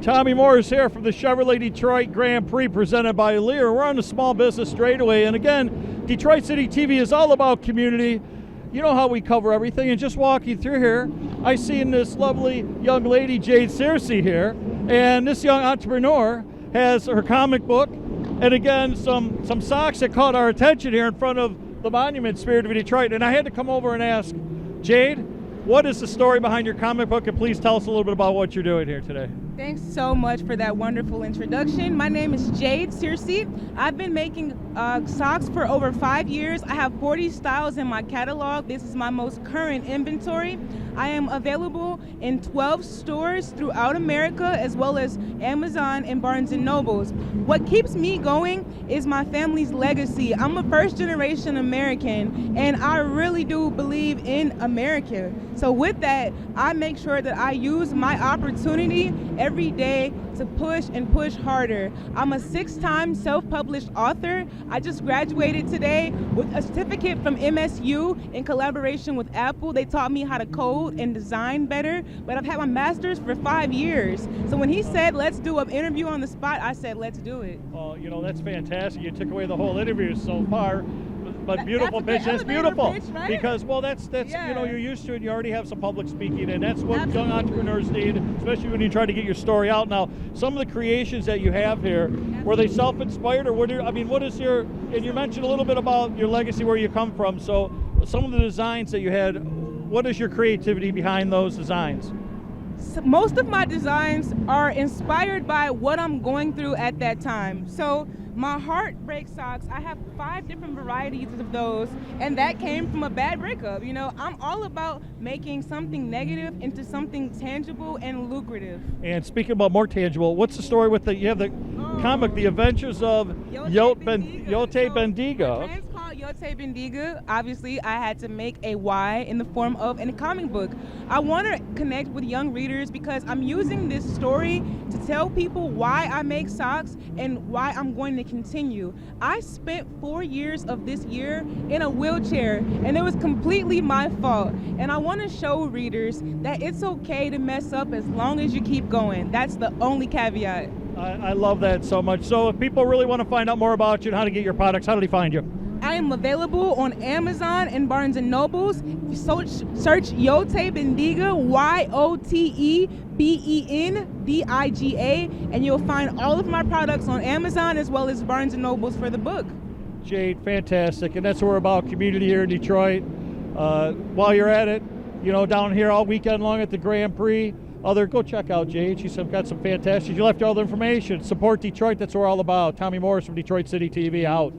Tommy Morris here from the Chevrolet Detroit Grand Prix presented by Lear. We're on the small business straightaway, and again, Detroit City TV is all about community. You know how we cover everything, and just walking through here, I seen this lovely young lady, Jade here, and this young entrepreneur has her comic book, and again, some socks that caught our attention here in front of the Monument Spirit of Detroit, and I had to come over and ask, Jade, what is the story behind your comic book, and please tell us a little bit about what you're doing here today. Thanks so much for that wonderful introduction. My name is Jade Searcy. I've been making socks for over 5 years. I have 40 styles in my catalog. This is my most current inventory. I am available in 12 stores throughout America, as well as Amazon and Barnes & Nobles. What keeps me going is my family's legacy. I'm a first-generation American, and I really do believe in America. So with that, I make sure that I use my opportunity every day to push and push harder. I'm a 6-time self-published author. I just graduated today with a certificate from MSU in collaboration with Apple. They taught me how to code and design better, but I've had my master's for 5 years. So when he said, let's do an interview on the spot, I said, let's do it. Oh, you know, that's fantastic. You took away the whole interview so far. But beautiful pitch. That's beautiful pitch, right? Because, well, that's yeah. You know, you're used to it. You already have some public speaking, and that's what Absolutely. Young entrepreneurs need, especially when you try to get your story out. Now, some of the creations that you have here, were they self-inspired, or what is your? And you mentioned a little bit about your legacy, where you come from. So, some of the designs that you had, what is your creativity behind those designs? So most of my designs are inspired by what I'm going through at that time. So my heartbreak socks, I have 5 different varieties of those, and that came from a bad breakup. You know, I'm all about making something negative into something tangible and lucrative. And speaking about more tangible, what's the story with you have the comic, The Adventures of Yote Bendiga. Yote Bendiga. Obviously, I had to make a Y in the form of a comic book. I want to connect with young readers because I'm using this story to tell people why I make socks and why I'm going to continue. I spent 4 years of this year in a wheelchair, and it was completely my fault. And I want to show readers that it's okay to mess up as long as you keep going. That's the only caveat. I love that so much. So if people really want to find out more about you and how to get your products, how do they find you? I am available on Amazon and Barnes & Nobles. Search Yote Bendiga, YOTEBENDIGA, and you'll find all of my products on Amazon as well as Barnes & Nobles for the book. Jade, fantastic. And that's what we're about, community here in Detroit. While you're at it, you know, down here all weekend long at the Grand Prix, go check out Jade. She's got some fantastic, you left all the information. Support Detroit, that's what we're all about. Tommy Morris from Detroit City TV out.